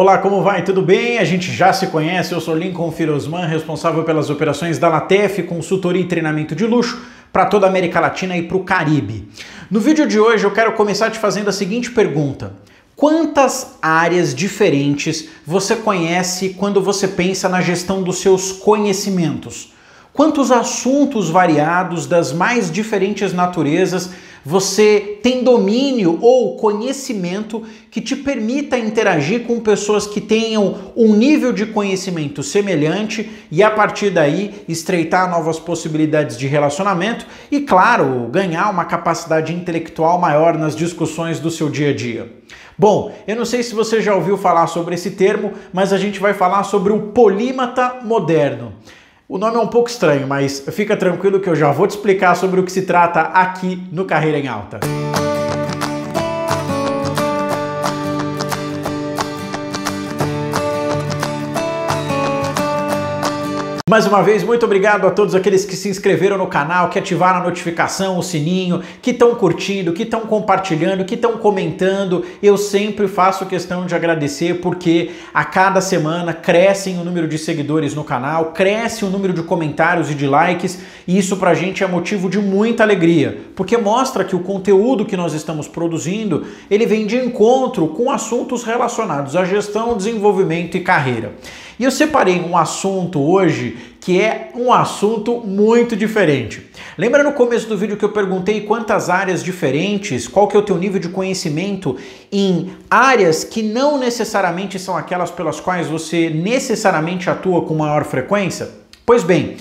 Olá, como vai? Tudo bem? A gente já se conhece, eu sou Lincoln Firosman, responsável pelas operações da Latef, consultoria e treinamento de luxo para toda a América Latina e para o Caribe. No vídeo de hoje eu quero começar te fazendo a seguinte pergunta: quantas áreas diferentes você conhece quando você pensa na gestão dos seus conhecimentos? Quantos assuntos variados das mais diferentes naturezas você tem domínio ou conhecimento que te permita interagir com pessoas que tenham um nível de conhecimento semelhante e a partir daí estreitar novas possibilidades de relacionamento e, claro, ganhar uma capacidade intelectual maior nas discussões do seu dia a dia? Bom, eu não sei se você já ouviu falar sobre esse termo, mas a gente vai falar sobre o polímata moderno. O nome é um pouco estranho, mas fica tranquilo que eu já vou te explicar sobre o que se trata aqui no Carreira em Alta. Mais uma vez, muito obrigado a todos aqueles que se inscreveram no canal, que ativaram a notificação, o sininho, que estão curtindo, que estão compartilhando, que estão comentando. Eu sempre faço questão de agradecer porque a cada semana crescem o número de seguidores no canal, cresce o número de comentários e de likes, e isso pra gente é motivo de muita alegria, porque mostra que o conteúdo que nós estamos produzindo, ele vem de encontro com assuntos relacionados à gestão, desenvolvimento e carreira. E eu separei um assunto hoje que é um assunto muito diferente. Lembra no começo do vídeo que eu perguntei quantas áreas diferentes, qual que é o teu nível de conhecimento em áreas que não necessariamente são aquelas pelas quais você necessariamente atua com maior frequência? Pois bem,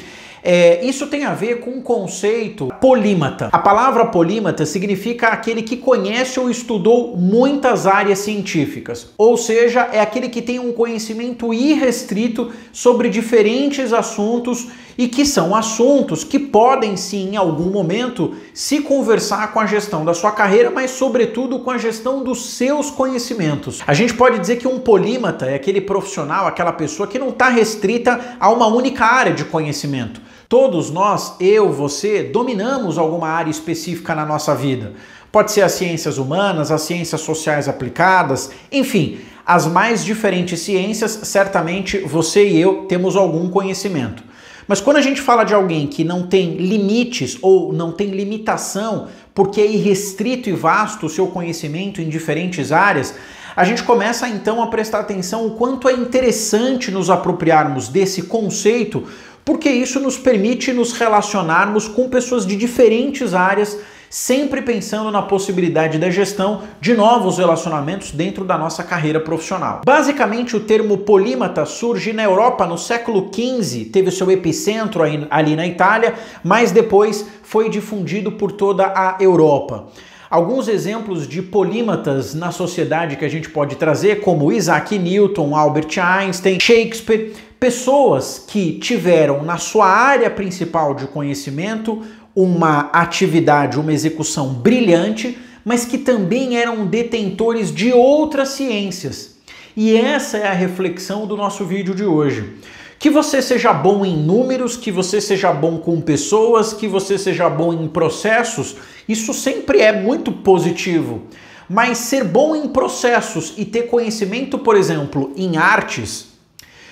isso tem a ver com o conceito polímata. A palavra polímata significa aquele que conhece ou estudou muitas áreas científicas, ou seja, é aquele que tem um conhecimento irrestrito sobre diferentes assuntos e que são assuntos que podem sim, em algum momento, se conversar com a gestão da sua carreira, mas sobretudo com a gestão dos seus conhecimentos. A gente pode dizer que um polímata é aquele profissional, aquela pessoa que não está restrita a uma única área de conhecimento. Todos nós, eu, você, dominamos alguma área específica na nossa vida. Pode ser as ciências humanas, as ciências sociais aplicadas, enfim, as mais diferentes ciências, certamente você e eu temos algum conhecimento. Mas quando a gente fala de alguém que não tem limites ou não tem limitação, porque é irrestrito e vasto o seu conhecimento em diferentes áreas, a gente começa então a prestar atenção o quanto é interessante nos apropriarmos desse conceito, porque isso nos permite nos relacionarmos com pessoas de diferentes áreas, sempre pensando na possibilidade da gestão de novos relacionamentos dentro da nossa carreira profissional. Basicamente, o termo polímata surge na Europa no século XV, teve o seu epicentro ali na Itália, mas depois foi difundido por toda a Europa. Alguns exemplos de polímatas na sociedade que a gente pode trazer, como Isaac Newton, Albert Einstein, Shakespeare, pessoas que tiveram na sua área principal de conhecimento uma atividade, uma execução brilhante, mas que também eram detentores de outras ciências. E essa é a reflexão do nosso vídeo de hoje. Que você seja bom em números, que você seja bom com pessoas, que você seja bom em processos, isso sempre é muito positivo. Mas ser bom em processos e ter conhecimento, por exemplo, em artes,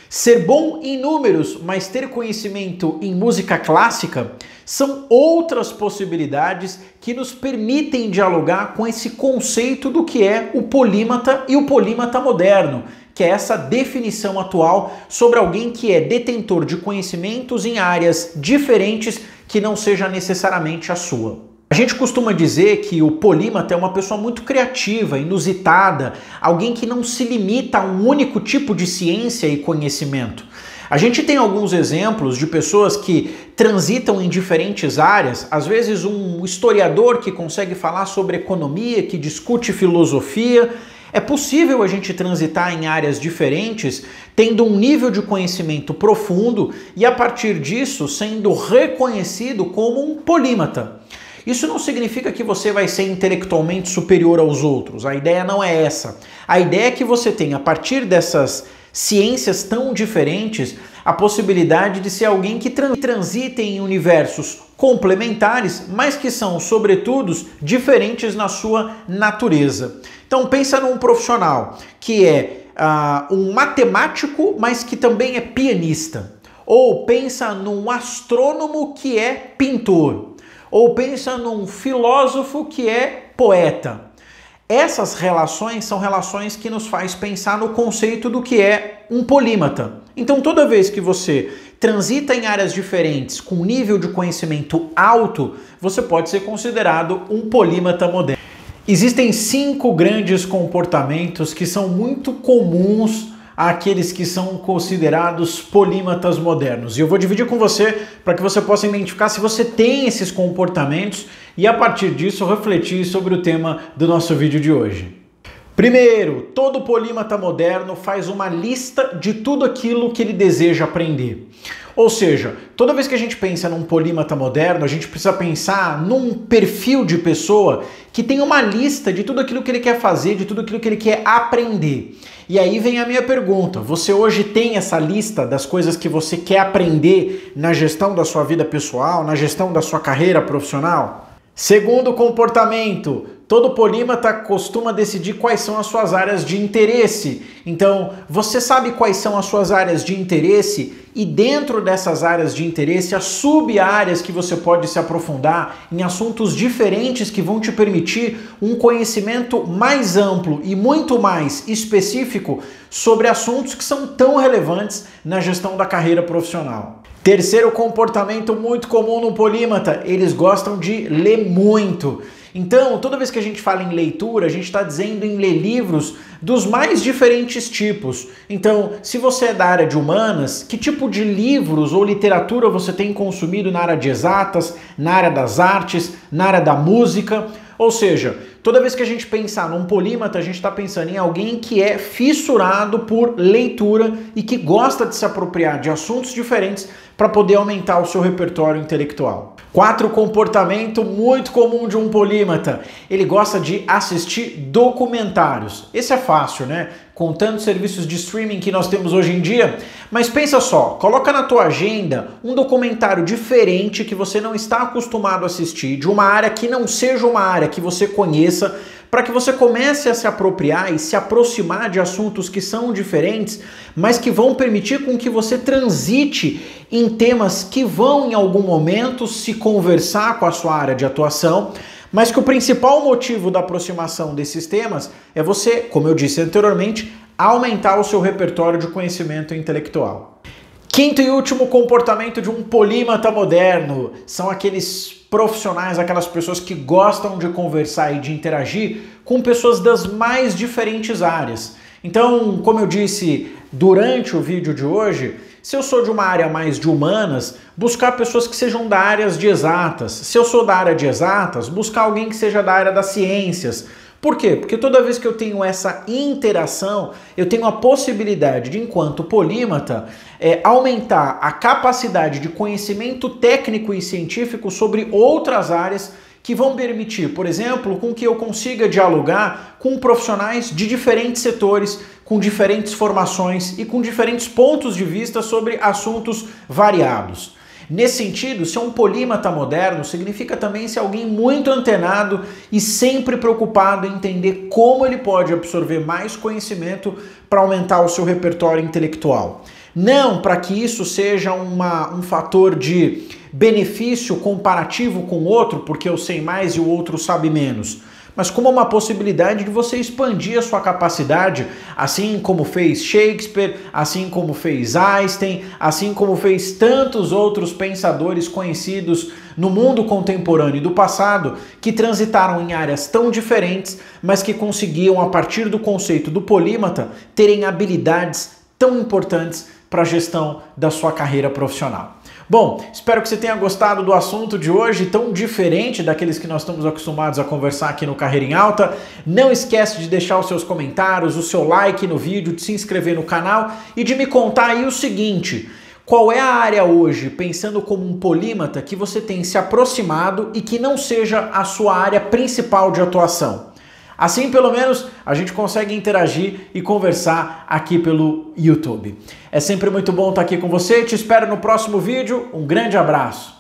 ser bom em números, mas ter conhecimento em música clássica, são outras possibilidades que nos permitem dialogar com esse conceito do que é o polímata e o polímata moderno, que é essa definição atual sobre alguém que é detentor de conhecimentos em áreas diferentes que não seja necessariamente a sua. A gente costuma dizer que o polímata é uma pessoa muito criativa, inusitada, alguém que não se limita a um único tipo de ciência e conhecimento. A gente tem alguns exemplos de pessoas que transitam em diferentes áreas, às vezes um historiador que consegue falar sobre economia, que discute filosofia. É possível a gente transitar em áreas diferentes, tendo um nível de conhecimento profundo e a partir disso sendo reconhecido como um polímata. Isso não significa que você vai ser intelectualmente superior aos outros, a ideia não é essa. A ideia é que você tenha, a partir dessas ciências tão diferentes, a possibilidade de ser alguém que transita em universos complementares, mas que são, sobretudo, diferentes na sua natureza. Então pensa num profissional que é um matemático, mas que também é pianista. Ou pensa num astrônomo que é pintor. Ou pensa num filósofo que é poeta. Essas relações são relações que nos faz pensar no conceito do que é um polímata. Então, toda vez que você transita em áreas diferentes com nível de conhecimento alto, você pode ser considerado um polímata moderno. Existem 5 grandes comportamentos que são muito comuns àqueles que são considerados polímatas modernos. E eu vou dividir com você para que você possa identificar se você tem esses comportamentos e a partir disso refletir sobre o tema do nosso vídeo de hoje. Primeiro, todo polímata moderno faz uma lista de tudo aquilo que ele deseja aprender. Ou seja, toda vez que a gente pensa num polímata moderno, a gente precisa pensar num perfil de pessoa que tem uma lista de tudo aquilo que ele quer fazer, de tudo aquilo que ele quer aprender. E aí vem a minha pergunta, você hoje tem essa lista das coisas que você quer aprender na gestão da sua vida pessoal, na gestão da sua carreira profissional? Segundo comportamento, todo polímata costuma decidir quais são as suas áreas de interesse. Então, você sabe quais são as suas áreas de interesse e dentro dessas áreas de interesse, as sub-áreas que você pode se aprofundar em assuntos diferentes que vão te permitir um conhecimento mais amplo e muito mais específico sobre assuntos que são tão relevantes na gestão da carreira profissional. Terceiro comportamento muito comum no polímata, eles gostam de ler muito. Então, toda vez que a gente fala em leitura, a gente está dizendo em ler livros dos mais diferentes tipos. Então, se você é da área de humanas, que tipo de livros ou literatura você tem consumido na área de exatas, na área das artes, na área da música? Ou seja, toda vez que a gente pensar num polímata, a gente está pensando em alguém que é fissurado por leitura e que gosta de se apropriar de assuntos diferentes para poder aumentar o seu repertório intelectual. 4, comportamento muito comum de um polímata. Ele gosta de assistir documentários. Esse é fácil, né? Com tantos serviços de streaming que nós temos hoje em dia. Mas pensa só, coloca na tua agenda um documentário diferente que você não está acostumado a assistir, de uma área que não seja uma área que você conheça, para que você comece a se apropriar e se aproximar de assuntos que são diferentes, mas que vão permitir com que você transite em temas que vão em algum momento se conversar com a sua área de atuação, mas que o principal motivo da aproximação desses temas é você, como eu disse anteriormente, aumentar o seu repertório de conhecimento intelectual. Quinto e último comportamento de um polímata moderno são aqueles profissionais, aquelas pessoas que gostam de conversar e de interagir com pessoas das mais diferentes áreas. Então, como eu disse durante o vídeo de hoje, se eu sou de uma área mais de humanas, buscar pessoas que sejam da área de exatas. Se eu sou da área de exatas, buscar alguém que seja da área das ciências. Por quê? Porque toda vez que eu tenho essa interação, eu tenho a possibilidade de, enquanto polímata, aumentar a capacidade de conhecimento técnico e científico sobre outras áreas que vão permitir, por exemplo, com que eu consiga dialogar com profissionais de diferentes setores, com diferentes formações e com diferentes pontos de vista sobre assuntos variados. Nesse sentido, ser um polímata moderno significa também ser alguém muito antenado e sempre preocupado em entender como ele pode absorver mais conhecimento para aumentar o seu repertório intelectual. Não para que isso seja um fator de benefício comparativo com o outro, porque eu sei mais e o outro sabe menos, mas como uma possibilidade de você expandir a sua capacidade, assim como fez Shakespeare, assim como fez Einstein, assim como fez tantos outros pensadores conhecidos no mundo contemporâneo e do passado, que transitaram em áreas tão diferentes, mas que conseguiam, a partir do conceito do polímata, terem habilidades tão importantes para a gestão da sua carreira profissional. Bom, espero que você tenha gostado do assunto de hoje, tão diferente daqueles que nós estamos acostumados a conversar aqui no Carreira em Alta. Não esquece de deixar os seus comentários, o seu like no vídeo, de se inscrever no canal e de me contar aí o seguinte: qual é a área hoje, pensando como um polímata, que você tem se aproximado e que não seja a sua área principal de atuação? Assim, pelo menos, a gente consegue interagir e conversar aqui pelo YouTube. É sempre muito bom estar aqui com você. Te espero no próximo vídeo. Um grande abraço.